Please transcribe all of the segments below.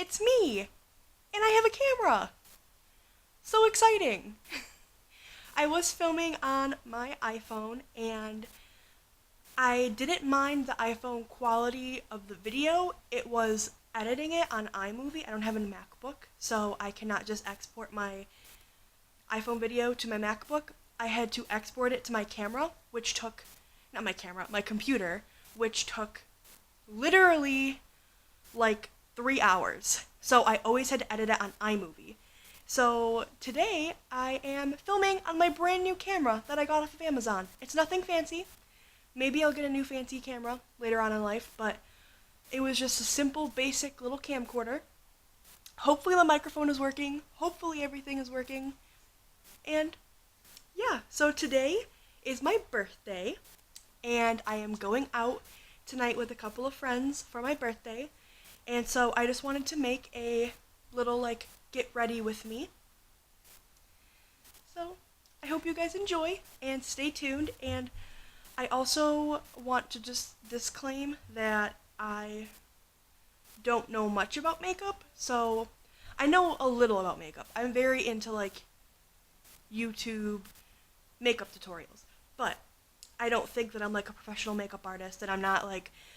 it's me! And I have a camera! So exciting! I was filming on my iPhone and I didn't mind the iPhone quality of the video. It was editing it on iMovie. I don't have a MacBook, so I cannot just export my iPhone video to my MacBook. I had to export it to my camera, which took, not my camera, my computer, which took literally like 3 hours. So I always had to edit it on iMovie. So today I am filming on my brand new camera that I got off of Amazon. It's nothing fancy. Maybe I'll get a new fancy camera later on in life, but it was just a simple, basic little camcorder. Hopefully the microphone is working. Hopefully everything is working. And yeah, so today is my birthday, and I am going out tonight with a couple of friends for my birthday. And so I just wanted to make a little get ready with me. So I hope you guys enjoy and stay tuned. And I also want to just disclaim that I don't know much about makeup. So I know a little about makeup. I'm very into YouTube makeup tutorials. But I don't think that I'm a professional makeup artist, and I'm not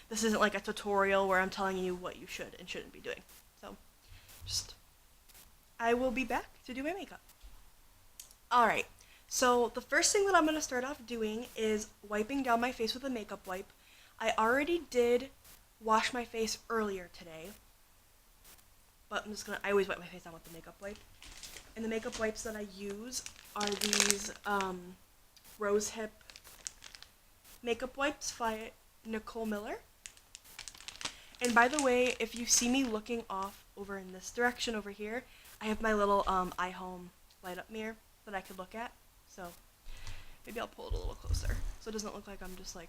this isn't a tutorial where I'm telling you what you should and shouldn't be doing. So I will be back to do my makeup. Alright, so the first thing that I'm going to start off doing is wiping down my face with a makeup wipe. I already did wash my face earlier today, but I always wipe my face down with the makeup wipe. And the makeup wipes that I use are these Rose Hip makeup wipes by Nicole Miller. And by the way, if you see me looking off over in this direction over here, I have my little iHome light up mirror that I could look at. So maybe I'll pull it a little closer so it doesn't look like I'm just okay,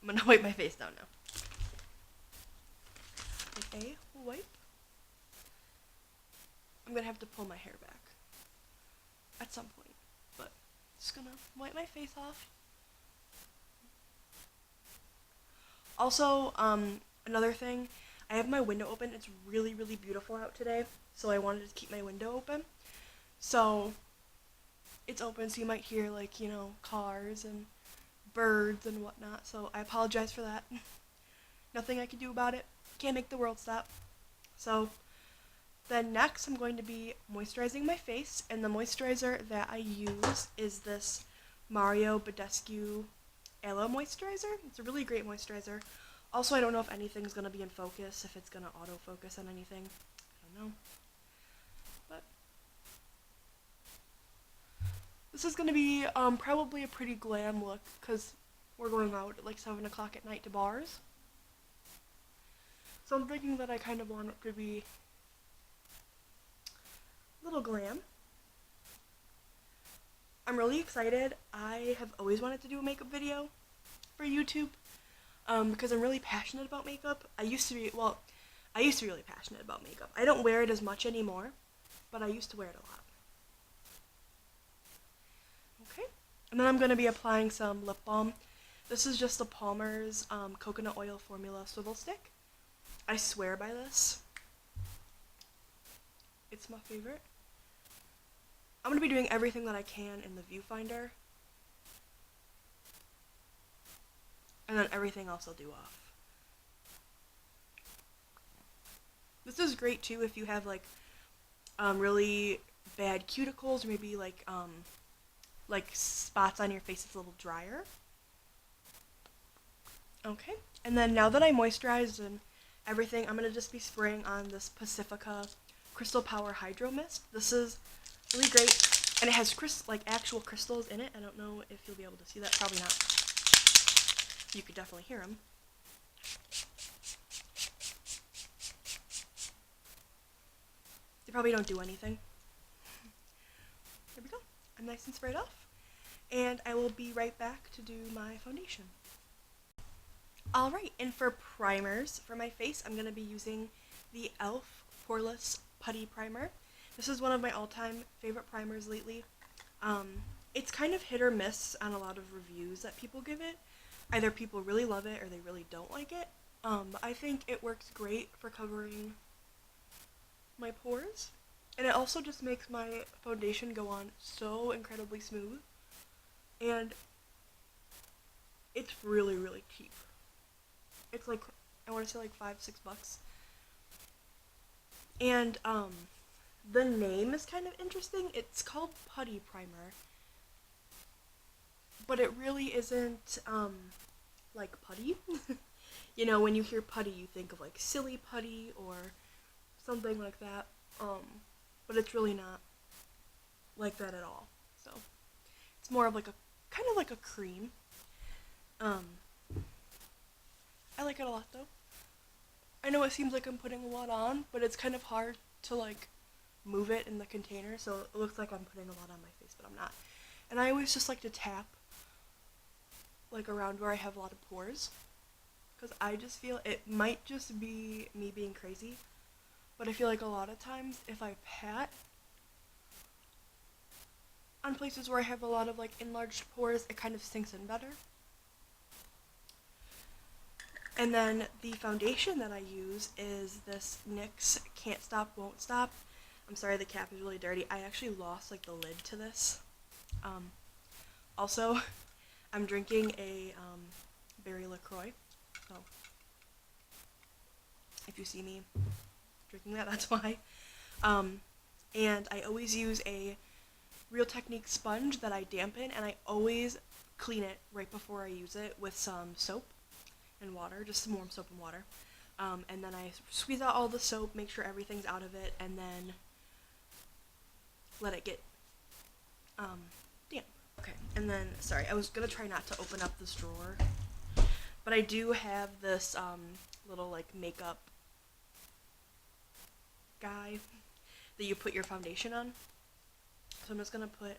I'm gonna wipe my face down now. With a wipe. I'm gonna have to pull my hair back at some point, but just gonna wipe my face off. Also, another thing, I have my window open. It's really, really beautiful out today, so I wanted to keep my window open. So it's open, so you might hear cars and birds and whatnot. So I apologize for that. Nothing I can do about it. Can't make the world stop. So then next, I'm going to be moisturizing my face, and the moisturizer that I use is this Mario Badescu Aloe Moisturizer. It's a really great moisturizer. Also, I don't know if anything's going to be in focus, if it's going to autofocus on anything. I don't know. But this is going to be probably a pretty glam look, because we're going out at 7 o'clock at night to bars. So I'm thinking that I kind of want it to be a little glam. I'm really excited. I have always wanted to do a makeup video for YouTube because I'm really passionate about makeup. I used to be really passionate about makeup. I don't wear it as much anymore, but I used to wear it a lot. Okay, and then I'm going to be applying some lip balm. This is just the Palmer's Coconut Oil Formula Swivel Stick. I swear by this. It's my favorite. I'm going to be doing everything that I can in the viewfinder. And then everything else I'll do off. This is great too if you have really bad cuticles, or maybe spots on your face that's a little drier. Okay, and then now that I moisturized and everything, I'm going to just be spraying on this Pacifica Crystal Power Hydro Mist. This is really great, and it has actual crystals in it. I don't know if you'll be able to see that. Probably not. You could definitely hear them. They probably don't do anything. There we go. I'm nice and sprayed off, and I will be right back to do my foundation. Alright, and for primers for my face, I'm going to be using the e.l.f. Poreless Putty Primer. This is one of my all-time favorite primers lately. It's kind of hit or miss on a lot of reviews that people give it. Either people really love it or they really don't like it. I think it works great for covering my pores. And it also just makes my foundation go on so incredibly smooth. And it's really, really cheap. It's like, I want to say like $5-6. And the name is kind of interesting. It's called Putty Primer, but it really isn't like putty. You know, when you hear putty, you think of like silly putty or something like that. But it's really not like that at all. So it's more of like a kind of like a cream. Um, I like it a lot though. I know it seems like I'm putting a lot on, but it's kind of hard to like move it in the container, so it looks like I'm putting a lot on my face, but I'm not. And I always just like to tap like around where I have a lot of pores, because I just feel it might just be me being crazy, but I feel like a lot of times if I pat on places where I have a lot of like enlarged pores, it kind of sinks in better. And then the foundation that I use is this NYX Can't Stop Won't Stop. I'm sorry, the cap is really dirty. I actually lost like the lid to this. Also, I'm drinking a berry LaCroix, so if you see me drinking that, that's why. And I always use a Real Technique sponge that I dampen, and I always clean it right before I use it with some soap and water, just some warm soap and water. And then I squeeze out all the soap, make sure everything's out of it, and then let it get damp. Okay, and then, sorry, I was gonna try not to open up this drawer, but I do have this little like makeup guy that you put your foundation on. So I'm just gonna put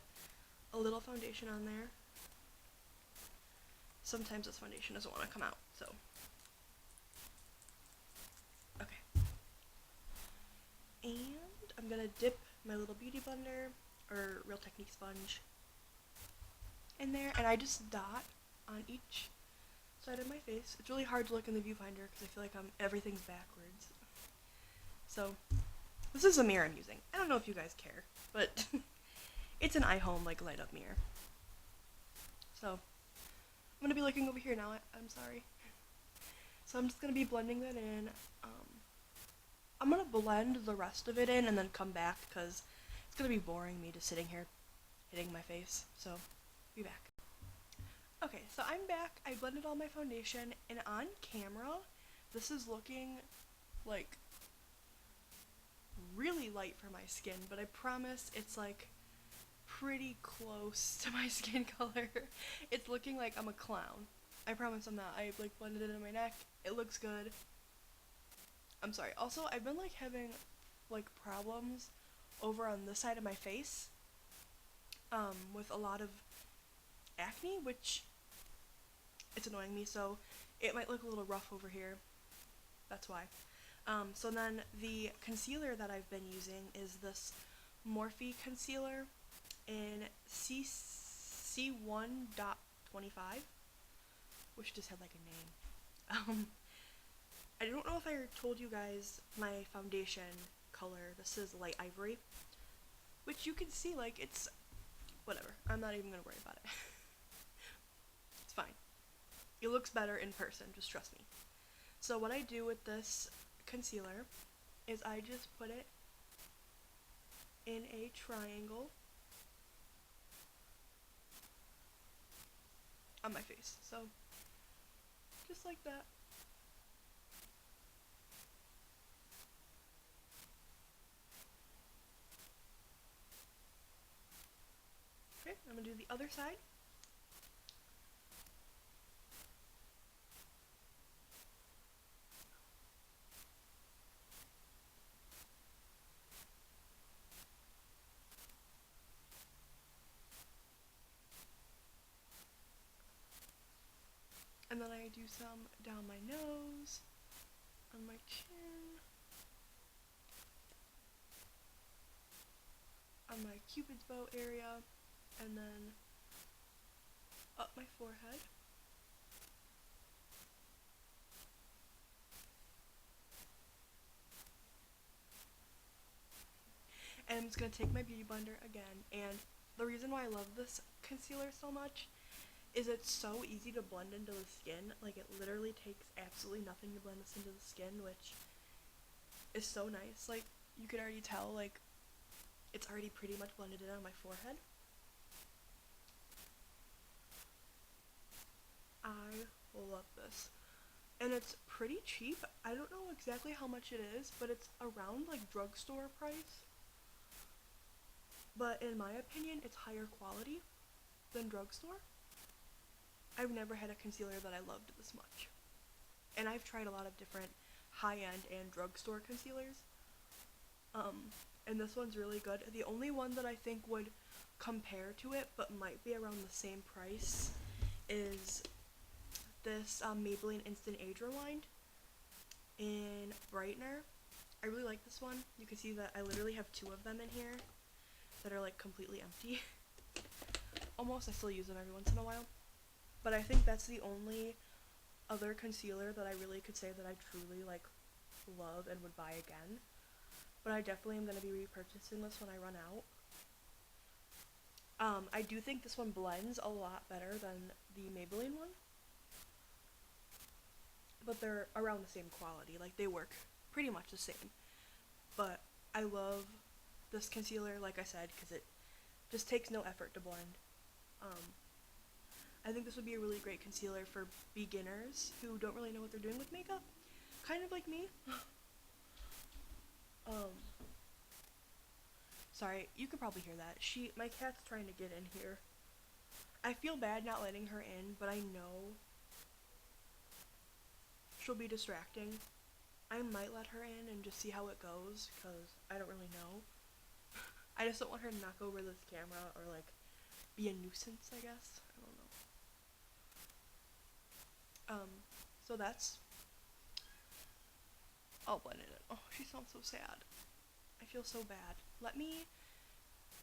a little foundation on there. Sometimes this foundation doesn't want to come out, so. Okay. And I'm gonna dip my little beauty blender, or Real Technique sponge, in there, and I just dot on each side of my face. It's really hard to look in the viewfinder because I feel like everything's backwards. So, this is a mirror I'm using. I don't know if you guys care, but it's an iHome like light up mirror. So, I'm gonna be looking over here now. I'm sorry. So I'm just gonna be blending that in. I'm gonna blend the rest of it in and then come back because it's gonna be boring me just sitting here hitting my face. So, be back. Okay, so I'm back. I blended all my foundation, and on camera, this is looking like really light for my skin, but I promise it's like pretty close to my skin color. It's looking like I'm a clown. I promise I'm not. I like blended it in my neck. It looks good. I'm sorry. Also, I've been like having like problems over on this side of my face with a lot of acne, which it's annoying me, so it might look a little rough over here. That's why. So then the concealer that I've been using is this Morphe concealer in C1.25, which just had like a name. I don't know if I told you guys my foundation color. This is light ivory, which you can see like it's whatever. I'm not even gonna worry about it. It's fine. It looks better in person, just trust me. So what I do with this concealer is I just put it in a triangle on my face. So just like that. Okay, I'm gonna do the other side. And then I do some down my nose, on my chin, on my cupid's bow area, and then up my forehead. I'm just gonna take my beauty blender again, and the reason why I love this concealer so much is it's so easy to blend into the skin. Like, it literally takes absolutely nothing to blend this into the skin, which is so nice. Like, you could already tell, like, it's already pretty much blended in on my forehead. I love this. And it's pretty cheap. I don't know exactly how much it is, but it's around like drugstore price. But in my opinion, it's higher quality than drugstore. I've never had a concealer that I loved this much. And I've tried a lot of different high-end and drugstore concealers. And this one's really good. The only one that I think would compare to it, but might be around the same price, is this Maybelline Instant Age Rewind in Brightener. I really like this one. You can see that I literally have 2 of them in here that are like completely empty. Almost. I still use them every once in a while. But I think that's the only other concealer that I really could say that I truly like love and would buy again. But I definitely am going to be repurchasing this when I run out. I do think this one blends a lot better than the Maybelline one. But they're around the same quality. Like, they work pretty much the same. But I love this concealer, like I said, because it just takes no effort to blend. I think this would be a really great concealer for beginners who don't really know what they're doing with makeup. Kind of like me. Sorry, you could probably hear that. My cat's trying to get in here. I feel bad not letting her in, but I know she'll be distracting. I might let her in and just see how it goes, because I don't really know. I just don't want her to knock over this camera or, like, be a nuisance, I guess. I don't know. So that's all blended in. Oh, she sounds so sad. I feel so bad. Let me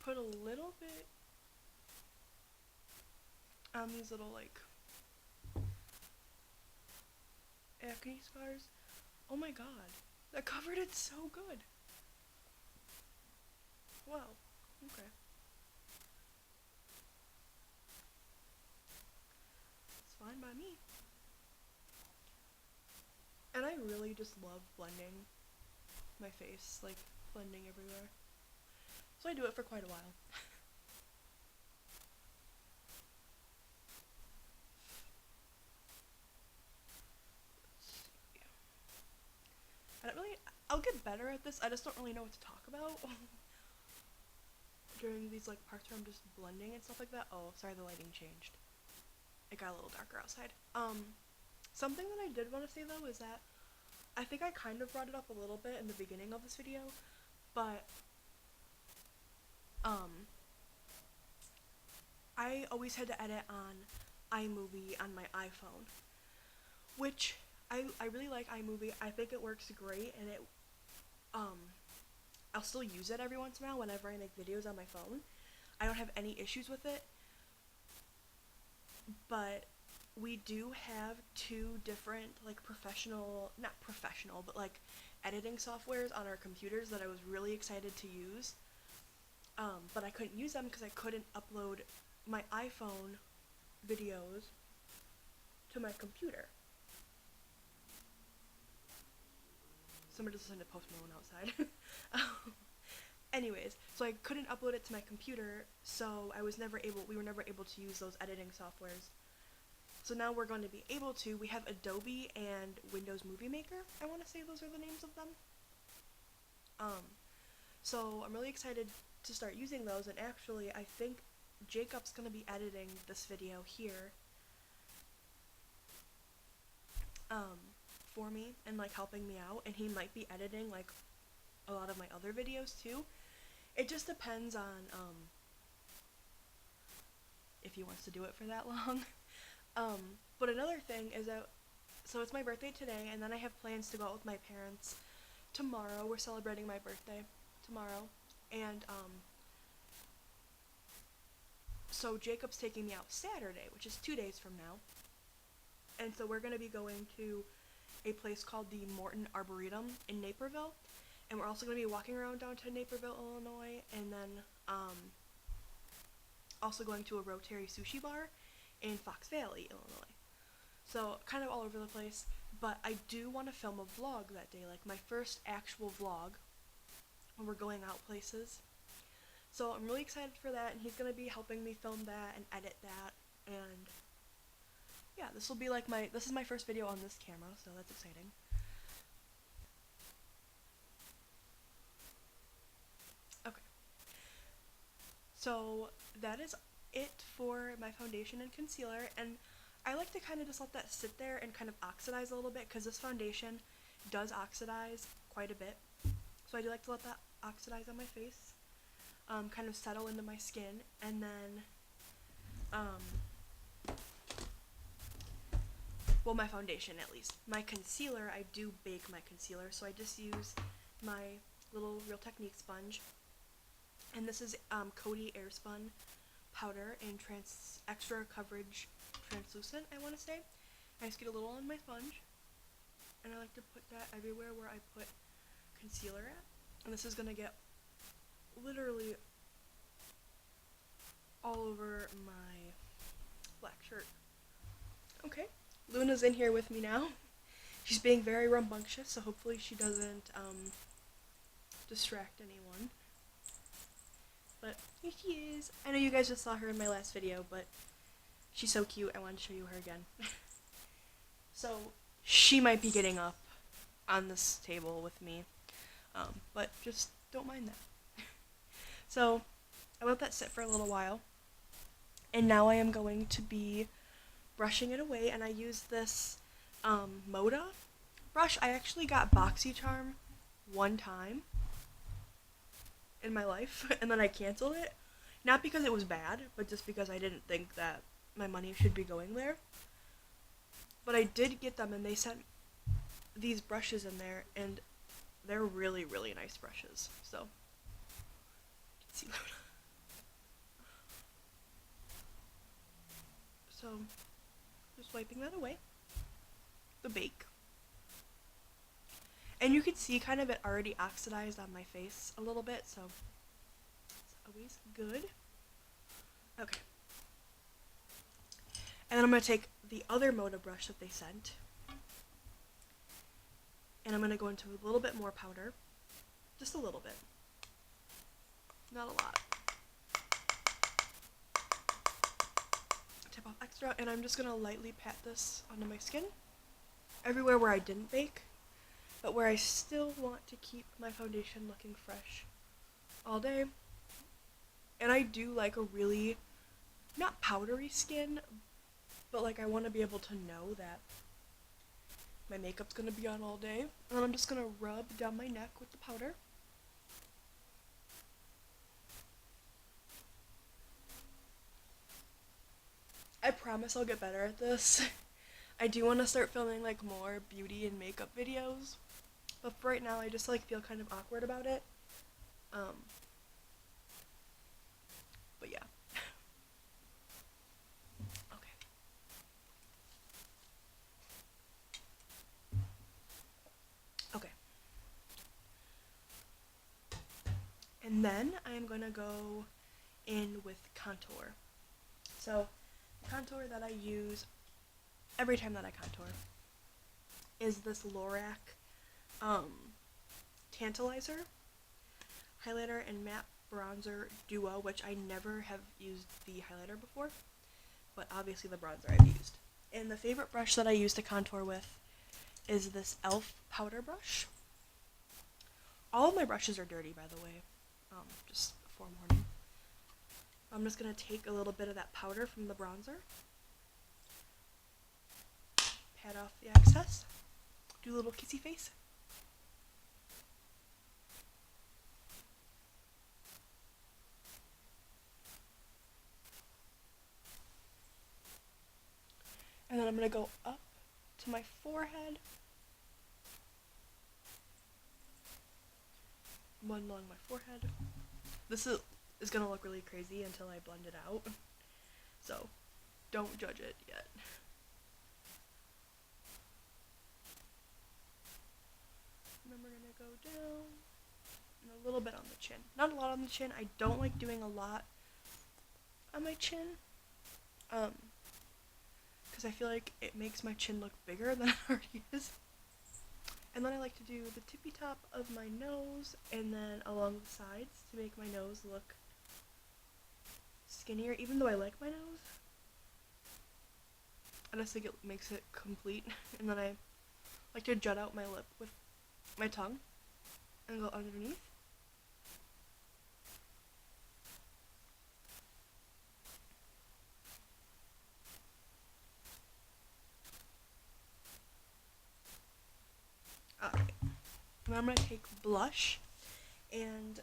put a little bit on these little, like, acne scars. Oh my god. That covered it so good. Wow. Okay. It's fine by me. And I really just love blending my face, like, blending everywhere. So I do it for quite a while. I'll get better at this, I just don't really know what to talk about during these, like, parts where I'm just blending and stuff like that. Oh, sorry, the lighting changed. It got a little darker outside. Something that I did want to say, though, is that I think I kind of brought it up a little bit in the beginning of this video, but, I always had to edit on iMovie on my iPhone, which I really like iMovie. I think it works great, and I'll still use it every once in a while whenever I make videos on my phone. I don't have any issues with it, but we do have 2 different, like, not professional, but, like, editing softwares on our computers that I was really excited to use, but I couldn't use them because I couldn't upload my iPhone videos to my computer. Somebody just listened to Post Malone outside. Anyways, so I couldn't upload it to my computer, so we were never able to use those editing softwares. So now we're going to be able to. We have Adobe and Windows Movie Maker. I want to say those are the names of them. So I'm really excited to start using those, and actually I think Jacob's going to be editing this video here for me and, like, helping me out, and he might be editing, like, a lot of my other videos too. It just depends on if he wants to do it for that long. But another thing is that, so it's my birthday today, and then I have plans to go out with my parents tomorrow. We're celebrating my birthday tomorrow, and so Jacob's taking me out Saturday, which is 2 days from now, and so we're going to be going to a place called the Morton Arboretum in Naperville, And we're also going to be walking around downtown Naperville, Illinois, and then also going to a Rotary sushi bar in Fox Valley, Illinois. So kind of all over the place, but I do want to film a vlog that day, like my first actual vlog when we're going out places. So I'm really excited for that, and he's going to be helping me film that and edit that, and yeah, this is my first video on this camera, so that's exciting. Okay. So that is it for my foundation and concealer, and I like to kind of just let that sit there and kind of oxidize a little bit, because this foundation does oxidize quite a bit. So I do like to let that oxidize on my face, kind of settle into my skin, and then well, my foundation at least. My concealer, I do bake my concealer, so I just use my little Real Technique sponge. And this is Coty Airspun powder in extra coverage translucent, I want to say. I just get a little on my sponge, and I like to put that everywhere where I put concealer at. And this is going to get literally all over my black shirt. Okay. Luna's in here with me now. She's being very rambunctious, so hopefully she doesn't distract anyone. But here she is. I know you guys just saw her in my last video, but she's so cute, I wanted to show you her again. So she might be getting up on this table with me, but just don't mind that. So I let that sit for a little while, and now I am going to be brushing it away, and I use this Moda brush. I actually got BoxyCharm one time in my life, and then I canceled it. Not because it was bad, but just because I didn't think that my money should be going there. But I did get them, and they sent these brushes in there, and they're really, really nice brushes. So, you can see Luna. So, just wiping that away. The bake. And you can see kind of it already oxidized on my face a little bit, so it's always good. Okay. And then I'm going to take the other Moda brush that they sent, and I'm going to go into a little bit more powder. Just a little bit. Not a lot. Tip off extra, and I'm just going to lightly pat this onto my skin, everywhere where I didn't bake, but where I still want to keep my foundation looking fresh all day. And I do like a really, not powdery skin, but like I want to be able to know that my makeup's going to be on all day. And then I'm just going to rub down my neck with the powder. I promise I'll get better at this. I do want to start filming like more beauty and makeup videos, but for right now I just like feel kind of awkward about it. But yeah. Okay. Okay. And then I am going to go in with contour. So, the contour that I use every time that I contour is this Lorac Tantalizer highlighter and matte bronzer duo, which I never have used the highlighter before, but obviously the bronzer I've used. And the favorite brush that I use to contour with is this e.l.f. powder brush. All of my brushes are dirty, by the way, just forewarning. I'm just going to take a little bit of that powder from the bronzer, pat off the excess, do a little kissy face. And then I'm going to go up to my forehead, one along my forehead. This is going to look really crazy until I blend it out, so don't judge it yet. And then we're going to go down and a little bit on the chin. Not a lot on the chin. I don't like doing a lot on my chin, because I feel like it makes my chin look bigger than it already is. And then I like to do the tippy top of my nose and then along the sides to make my nose look skinnier, even though I like my nose. I just think it makes it complete. And then I like to jut out my lip with my tongue and go underneath. Alright. Now I'm going to take blush, and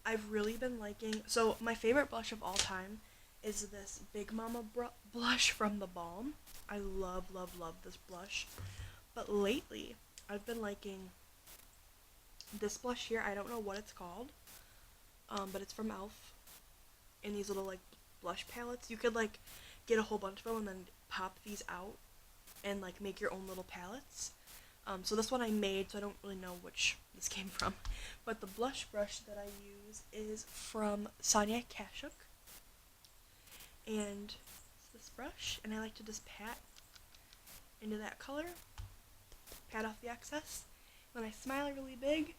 I've really been liking, so my favorite blush of all time is this Big Mama blush from The Balm. I love, love, love this blush. But lately, I've been liking this blush here. I don't know what it's called, but it's from e.l.f. in these little, like, blush palettes. You could, like, get a whole bunch of them and then pop these out and, like, make your own little palettes. So this one I made, so I don't really know which this came from. But the blush brush that I use is from Sonia Kashuk. And it's this brush, and I like to just pat into that color, pat off the excess. Then I smile really big,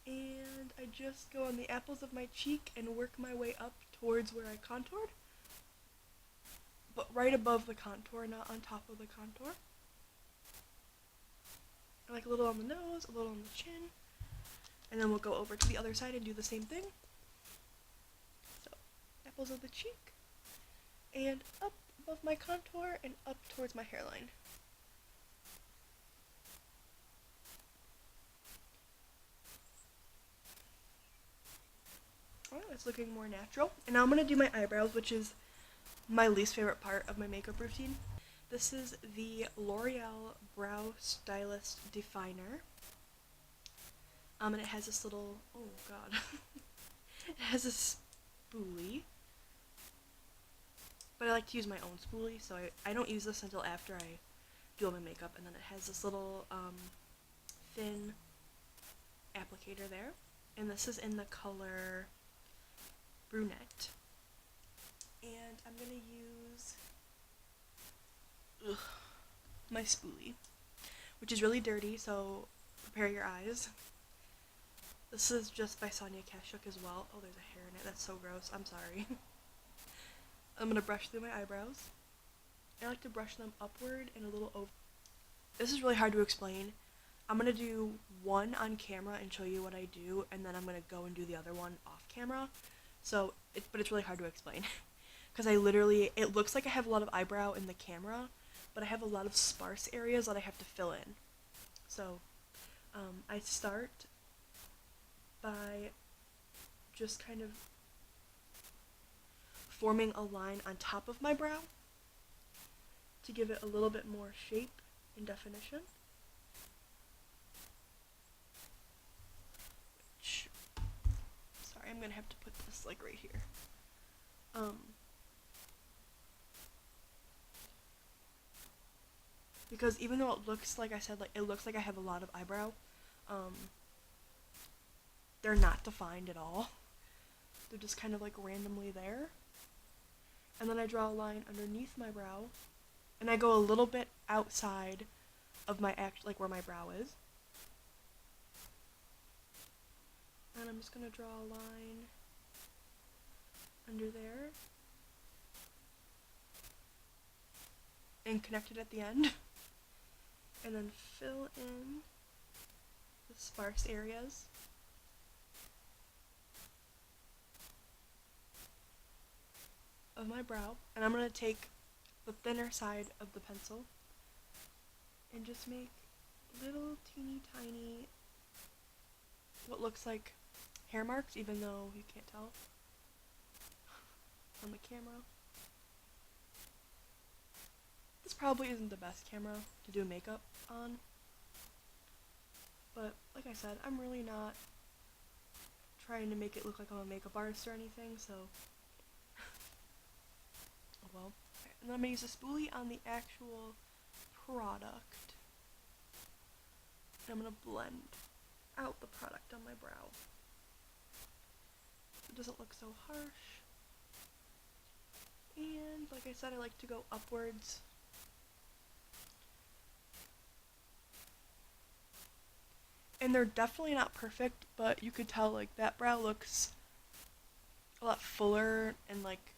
and I just go on the apples of my cheek and work my way up towards where I contoured. But right above the contour, not on top of the contour. I like a little on the nose, a little on the chin, and then we'll go over to the other side and do the same thing. So, apples of the cheek, and up above my contour, and up towards my hairline. Alright, it's looking more natural. And now I'm going to do my eyebrows, which is my least favorite part of my makeup routine. This is the L'Oreal Brow Stylist Definer. And it has this little, oh god, it has this spoolie. But I like to use my own spoolie, so I don't use this until after I do all my makeup. And then it has this little thin applicator there. And this is in the color Brunette. And I'm going to use my spoolie, which is really dirty, so prepare your eyes. This is just by Sonia Kashuk as well. Oh, there's a hair in it. That's so gross. I'm sorry. I'm going to brush through my eyebrows. I like to brush them upward and a little over. This is really hard to explain. I'm going to do one on camera and show you what I do, and then I'm going to go and do the other one off camera. So, but it's really hard to explain. Because it looks like I have a lot of eyebrow in the camera, but I have a lot of sparse areas that I have to fill in. So, I start by just kind of forming a line on top of my brow to give it a little bit more shape and definition. Sorry, I'm gonna have to put this like right here. Because even though it looks like I said, like it looks like I have a lot of eyebrow, they're not defined at all. They're just kind of like randomly there. And then I draw a line underneath my brow, and I go a little bit outside of my like where my brow is. And I'm just gonna draw a line under there and connect it at the end. And then fill in the sparse areas. Of my brow, and I'm going to take the thinner side of the pencil and just make little teeny tiny what looks like hair marks, even though you can't tell on the camera. This probably isn't the best camera to do makeup on, but like I said, I'm really not trying to make it look like I'm a makeup artist or anything, so well. And then I'm going to use a spoolie on the actual product. I'm going to blend out the product on my brow. It doesn't look so harsh. And like I said, I like to go upwards. And they're definitely not perfect, but you could tell like that brow looks a lot fuller and like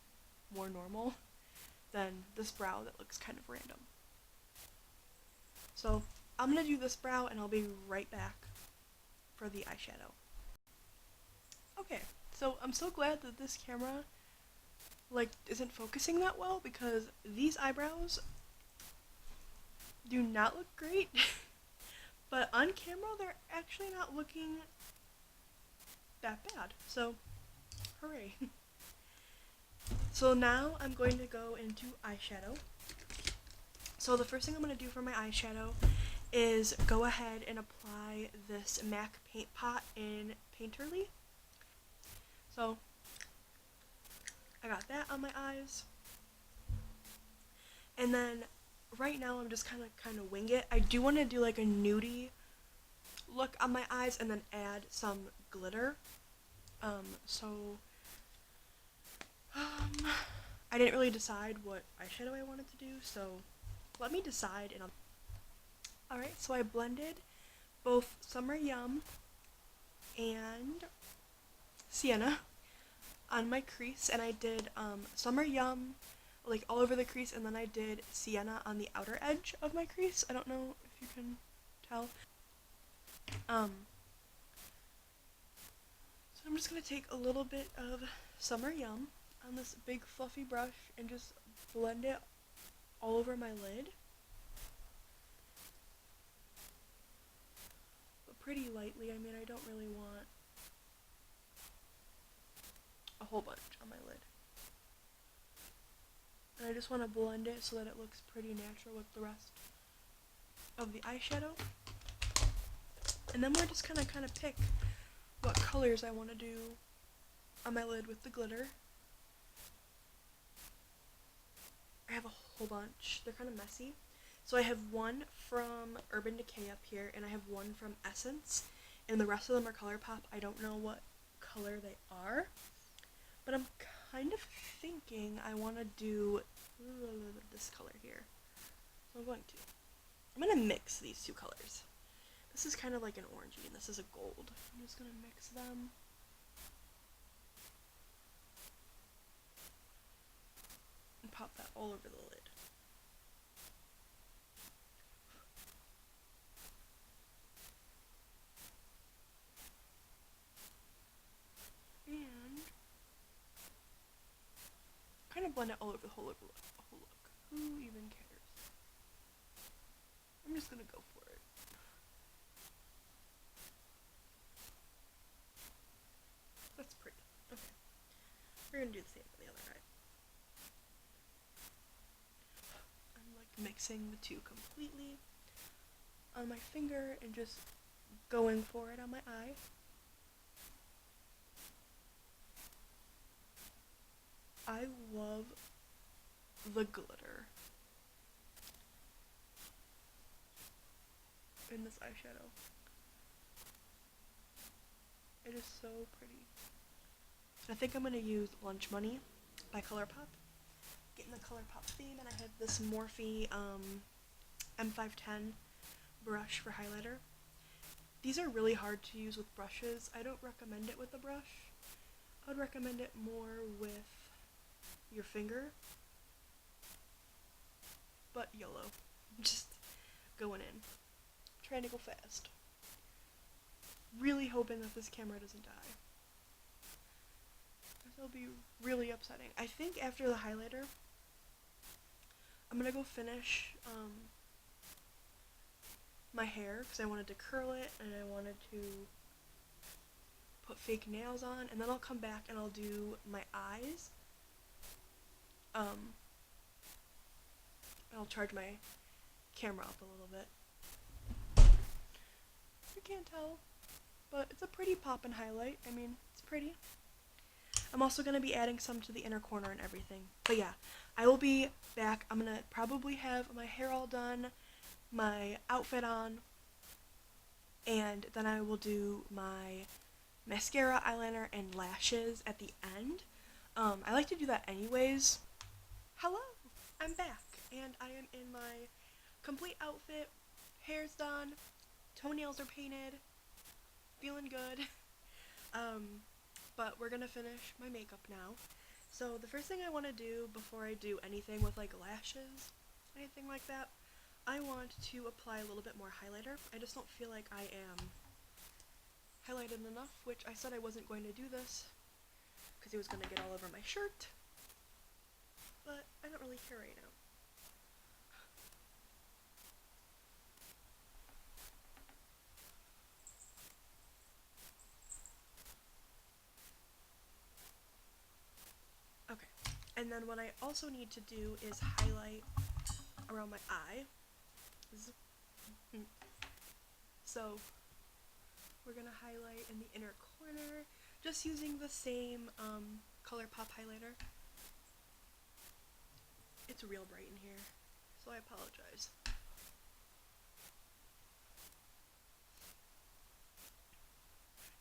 more normal than this brow that looks kind of random. So I'm gonna do this brow and I'll be right back for the eyeshadow. Okay, so I'm so glad that this camera like isn't focusing that well because these eyebrows do not look great. But on camera they're actually not looking that bad. So hooray. So now I'm going to go into eyeshadow. So the first thing I'm going to do for my eyeshadow is go ahead and apply this MAC Paint Pot in Painterly. So I got that on my eyes. And then right now I'm just kind of wing it. I do want to do like a nudie look on my eyes and then add some glitter. I didn't really decide what eyeshadow I wanted to do, so let me decide. And alright, so I blended both Summer Yum and Sienna on my crease, and I did Summer Yum like all over the crease, and then I did Sienna on the outer edge of my crease. I don't know if you can tell. So I'm just going to take a little bit of Summer Yum on this big fluffy brush and just blend it all over my lid. But pretty lightly. I mean, I don't really want a whole bunch on my lid. And I just want to blend it so that it looks pretty natural with the rest of the eyeshadow. And then we're just gonna kind of pick what colors I want to do on my lid with the glitter. I have a whole bunch. They're kind of messy. So I have one from Urban Decay up here, and I have one from Essence, and the rest of them are ColourPop. I don't know what color they are, but I'm kind of thinking I want to do this color here. So I'm going to mix these two colors. This is kind of like an orangey, and this is a gold. I'm just going to mix them. And pop that all over the lid. And kind of blend it all over the whole look. Who even cares? I'm just going to go for it. That's pretty. Okay. We're going to do the same for the other eye. I'm like mixing the two completely on my finger and just going for it on my eye. I love the glitter in this eyeshadow. It is so pretty. I think I'm going to use Lunch Money by ColourPop. Getting the ColourPop theme, and I have this Morphe M510 brush for highlighter. These are really hard to use with brushes. I don't recommend it with a brush. I would recommend it more with your finger. But YOLO. Just going in. Trying to go fast. Really hoping that this camera doesn't die. That'll be really upsetting. I think after the highlighter, I'm gonna go finish my hair because I wanted to curl it and I wanted to put fake nails on, and then I'll come back and I'll do my eyes. And I'll charge my camera up a little bit. You can't tell, but it's a pretty pop and highlight. I mean, it's pretty. I'm also going to be adding some to the inner corner and everything. But yeah, I will be back. I'm going to probably have my hair all done, my outfit on, and then I will do my mascara, eyeliner, and lashes at the end. I like to do that anyways. Hello, I'm back, and I am in my complete outfit. Hair's done, toenails are painted, feeling good. But we're gonna finish my makeup now. So the first thing I want to do before I do anything with like lashes, anything like that, I want to apply a little bit more highlighter. I just don't feel like I am highlighted enough, which I said I wasn't going to do this because it was going to get all over my shirt, but I don't really care right now. Okay, and then what I also need to do is highlight around my eye. So we're going to highlight in the inner corner, just using the same ColourPop highlighter. It's real bright in here, so I apologize.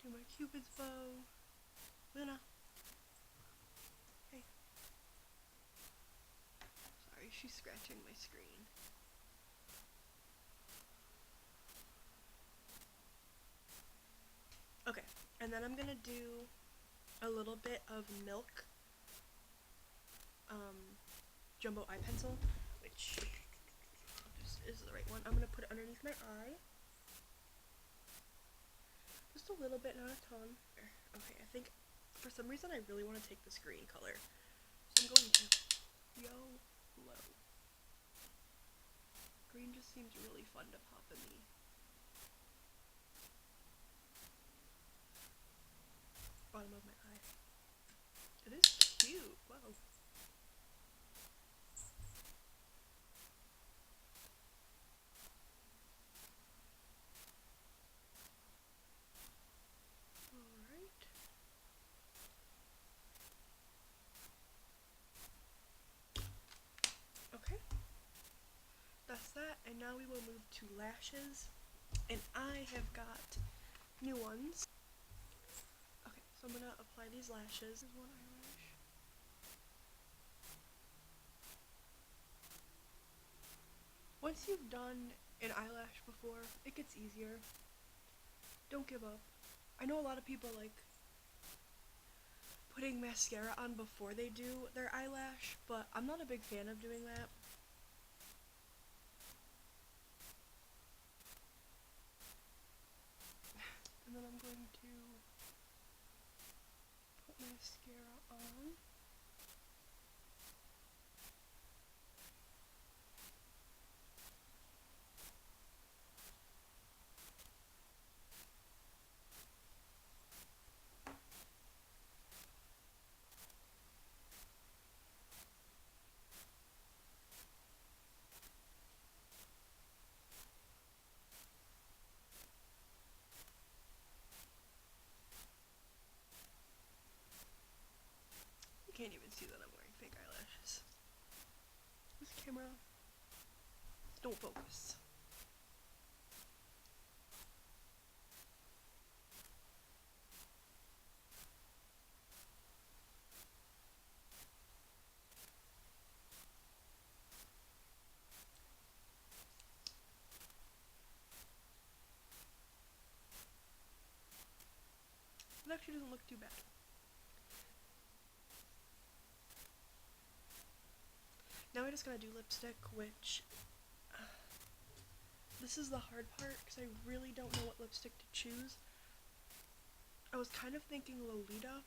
Do my Cupid's bow. Luna. Hey. Sorry, she's scratching my screen. Okay, and then I'm gonna do a little bit of Milk Jumbo Eye Pencil, which this is the right one. I'm gonna put it underneath my eye. Just a little bit, not a ton. Okay, I think for some reason I really want to take this green color, so I'm going to YOLO. Green just seems really fun to pop in the bottom of my eye. It is cute. Wow. Alright. Okay. That's that, and now we will move to lashes. And I have got new ones. Okay, so I'm gonna apply these lashes. This is one eyelash. Once you've done an eyelash before, it gets easier. Don't give up. I know a lot of people like putting mascara on before they do their eyelash, but I'm not a big fan of doing that. And then I'm going to put mascara on. You can't even see that I'm wearing fake eyelashes. This camera don't focus. It actually doesn't look too bad. Now I just gotta do lipstick, which this is the hard part because I really don't know what lipstick to choose. I was kind of thinking Lolita,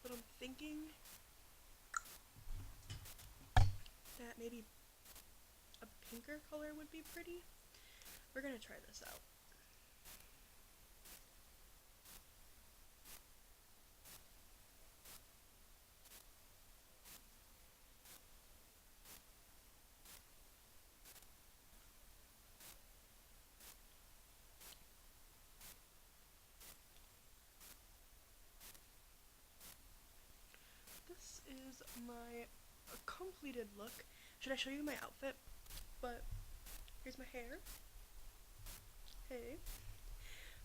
but I'm thinking that maybe a pinker color would be pretty. We're gonna try this out. This is my completed look. Should I show you my outfit? But Here's my hair. Hey.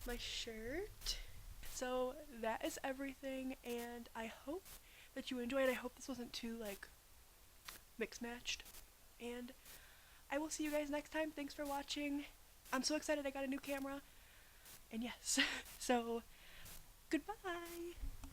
My shirt. So that is everything, and I hope that you enjoyed. I hope this wasn't too like mix matched, and I will see you guys next time. Thanks for watching. I'm so excited I got a new camera, and yes, so goodbye.